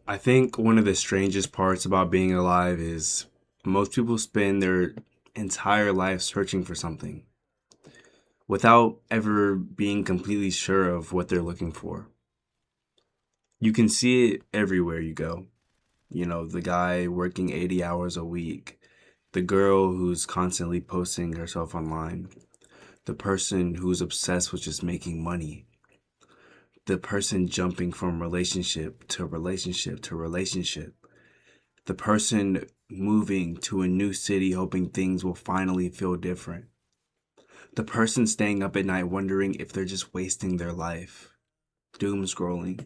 I think one of the strangest parts about being alive is most people spend their entire life searching for something without ever being completely sure of what they're looking for. You can see it everywhere you go. You know, the guy working 80 hours a week, the girl who's constantly posting herself online, the person who's obsessed with just making money, the person jumping from relationship to relationship to relationship, the person moving to a new city hoping things will finally feel different, the person staying up at night wondering if they're just wasting their life, doom scrolling.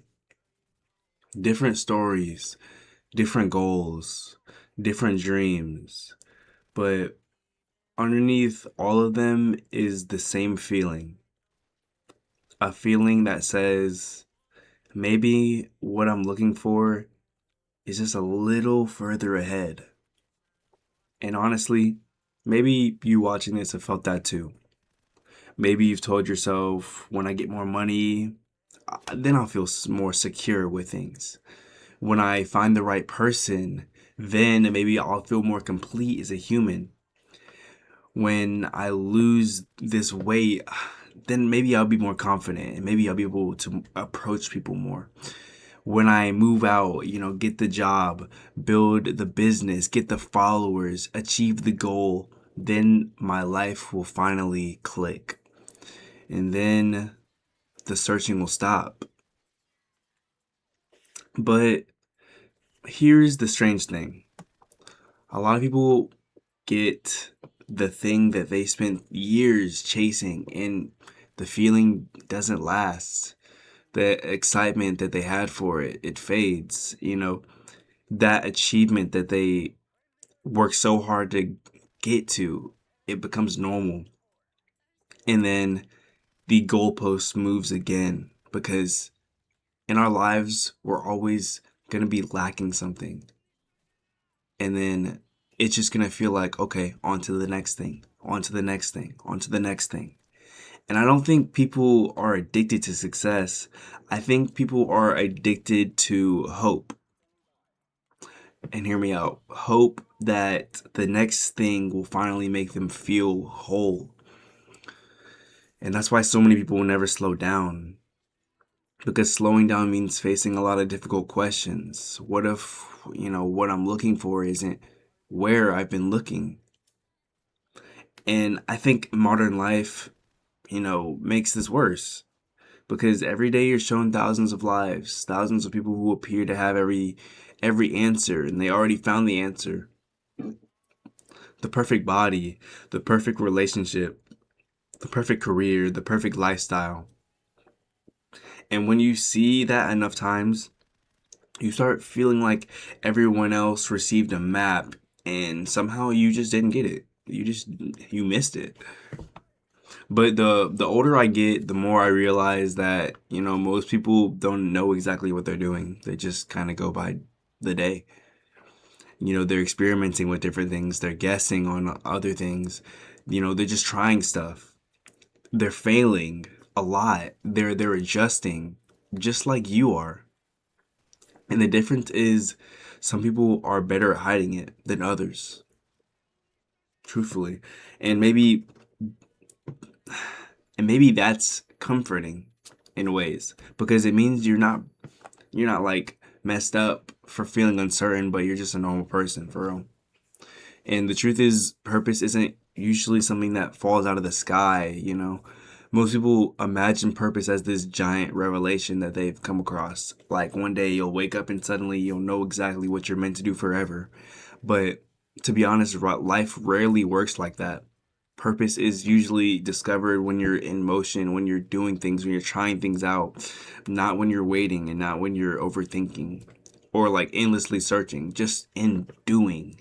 Different stories, different goals, different dreams, but underneath all of them is the same feeling. A feeling that says, maybe what I'm looking for is just a little further ahead. And honestly, maybe you watching this have felt that too. Maybe you've told yourself, when I get more money, then I'll feel more secure with things. When I find the right person, then maybe I'll feel more complete as a human. When I lose this weight, then maybe I'll be more confident and maybe I'll be able to approach people more. When I move out, get the job, build the business, get the followers, achieve the goal, then my life will finally click. And then the searching will stop. But here's the strange thing. A lot of people get the thing that they spent years chasing, and the feeling doesn't last. The excitement that they had for it, it fades. That achievement that they worked so hard to get to, it becomes normal. And then the goalpost moves again because in our lives, we're always going to be lacking something. And then it's just going to feel like, okay, on to the next thing, on to the next thing, on to the next thing. And I don't think people are addicted to success. I think people are addicted to hope. And hear me out. Hope that the next thing will finally make them feel whole. And that's why so many people will never slow down. Because slowing down means facing a lot of difficult questions. What if, what I'm looking for isn't where I've been looking? And I think modern life, makes this worse. Because every day you're shown thousands of lives, thousands of people who appear to have every answer, and they already found the answer. The perfect body, the perfect relationship, the perfect career, the perfect lifestyle. And when you see that enough times, you start feeling like everyone else received a map and somehow you just didn't get it. You missed it. But the older I get, the more I realize that, most people don't know exactly what they're doing. They just kind of go by the day. They're experimenting with different things. They're guessing on other things. They're just trying stuff. They're failing a lot. They're adjusting just like you are. And the difference is some people are better at hiding it than others, truthfully. And maybe that's comforting in ways because it means you're not like messed up for feeling uncertain, but you're just a normal person for real. And the truth is, purpose isn't usually something that falls out of the sky. Most people imagine purpose as this giant revelation that they've come across. Like one day you'll wake up and suddenly you'll know exactly what you're meant to do forever. But to be honest, life rarely works like that. Purpose is usually discovered when you're in motion, when you're doing things, when you're trying things out, not when you're waiting and not when you're overthinking or like endlessly searching, just in doing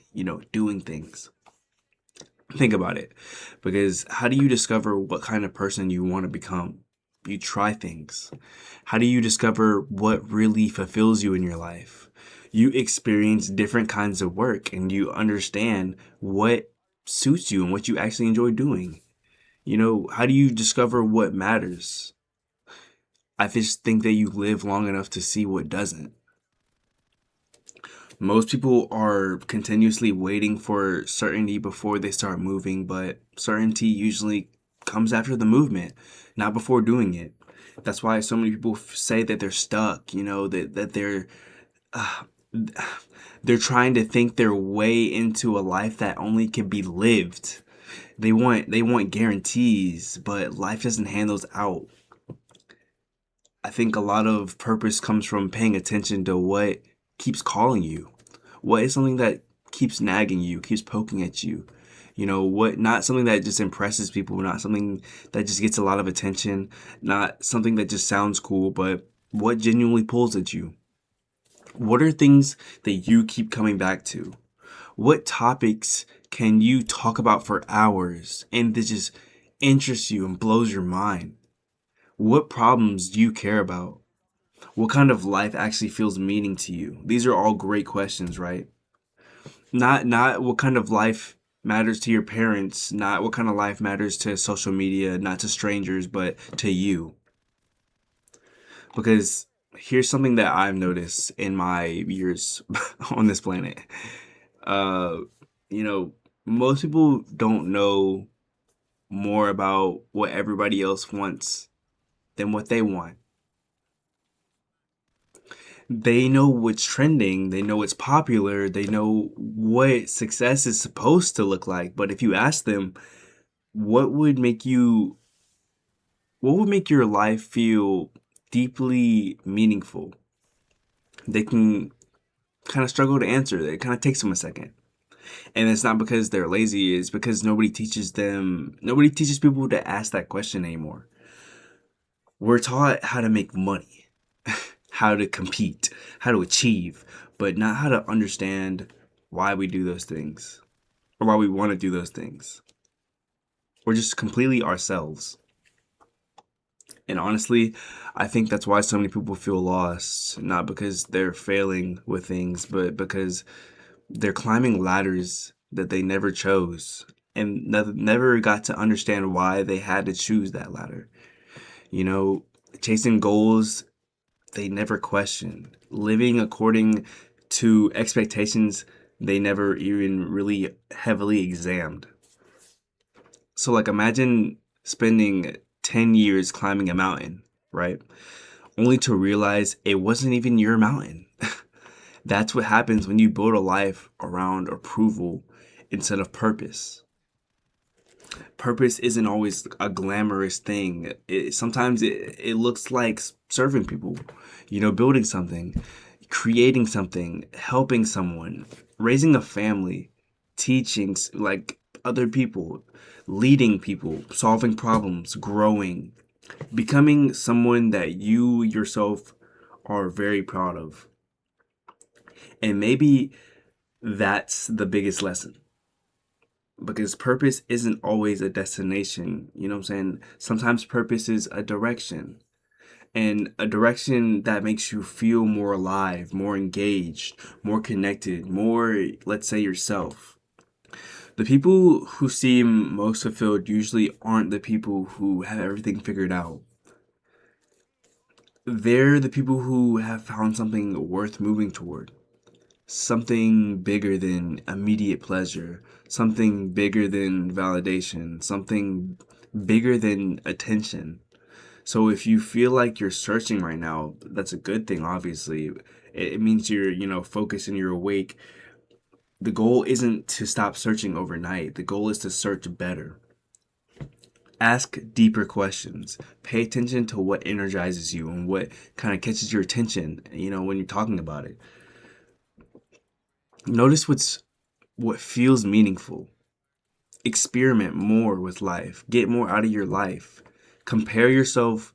things. Think about it. Because how do you discover what kind of person you want to become? You try things. How do you discover what really fulfills you in your life? You experience different kinds of work and you understand what suits you and what you actually enjoy doing. How do you discover what matters? I just think that you live long enough to see what doesn't. Most people are continuously waiting for certainty before they start moving, but certainty usually comes after the movement, not before doing it. That's why so many people say that they're stuck, that uh, they're trying to think their way into a life that only can be lived. They want guarantees, but life doesn't hand those out. I think a lot of purpose comes from paying attention to what keeps calling you. What is something that keeps nagging you, keeps poking at you? What, not something that just impresses people, not something that just gets a lot of attention, not something that just sounds cool, but what genuinely pulls at you? What are things that you keep coming back to? What topics can you talk about for hours and that just interests you and blows your mind? What problems do you care about? What kind of life actually feels meaning to you? These are all great questions, right? Not what kind of life matters to your parents, not what kind of life matters to social media, not to strangers, but to you. Because here's something that I've noticed in my years on this planet. Uh, you know, most people don't know more about what everybody else wants than what they want. They know what's trending, they know what's popular, they know what success is supposed to look like. But if you ask them, what would make you, what would make your life feel deeply meaningful? They can kind of struggle to answer. It kind of takes them a second. And it's not because they're lazy, it's because nobody teaches people to ask that question anymore. We're taught how to make money, how to compete, how to achieve, but not how to understand why we do those things or why we want to do those things. We're just completely ourselves. And honestly, I think that's why so many people feel lost, not because they're failing with things, but because they're climbing ladders that they never chose and never got to understand why they had to choose that ladder. You know, chasing goals they never questioned, living according to expectations they never even really heavily examined. So, like, imagine spending 10 years climbing a mountain, right? Only to realize it wasn't even your mountain. That's what happens when you build a life around approval instead of purpose. Purpose isn't always a glamorous thing. Sometimes it looks like serving people, building something, creating something, helping someone, raising a family, teaching like other people, leading people, solving problems, growing, becoming someone that you yourself are very proud of. And maybe that's the biggest lesson because purpose isn't always a destination. You know what I'm saying? Sometimes purpose is a direction, and a direction that makes you feel more alive, more engaged, more connected, more, let's say, yourself. The people who seem most fulfilled usually aren't the people who have everything figured out. They're the people who have found something worth moving toward. Something bigger than immediate pleasure, something bigger than validation, something bigger than attention. So if you feel like you're searching right now, that's a good thing, obviously. It means you're, focused and you're awake. The goal isn't to stop searching overnight. The goal is to search better. Ask deeper questions. Pay attention to what energizes you and what kind of catches your attention, when you're talking about it. Notice what feels meaningful. Experiment more with life. Get more out of your life. Compare yourself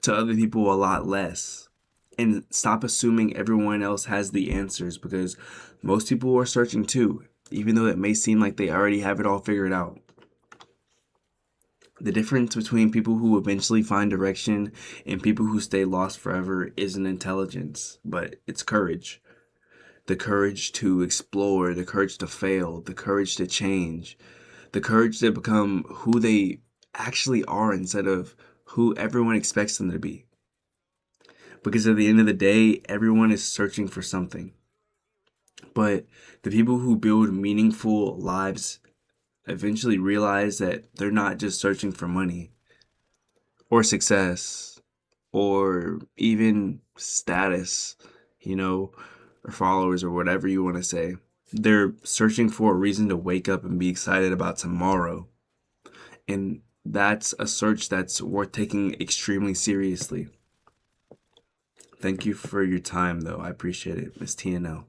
to other people a lot less. And stop assuming everyone else has the answers because most people are searching too, even though it may seem like they already have it all figured out. The difference between people who eventually find direction and people who stay lost forever isn't intelligence, but it's courage. The courage to explore, the courage to fail, the courage to change, the courage to become who they actually are instead of who everyone expects them to be. Because at the end of the day, everyone is searching for something. But the people who build meaningful lives eventually realize that they're not just searching for money or success or even status, you know, or followers or whatever you want to say. They're searching for a reason to wake up and be excited about tomorrow. And that's a search that's worth taking extremely seriously. Thank you for your time, though. I appreciate it, Miss TNL.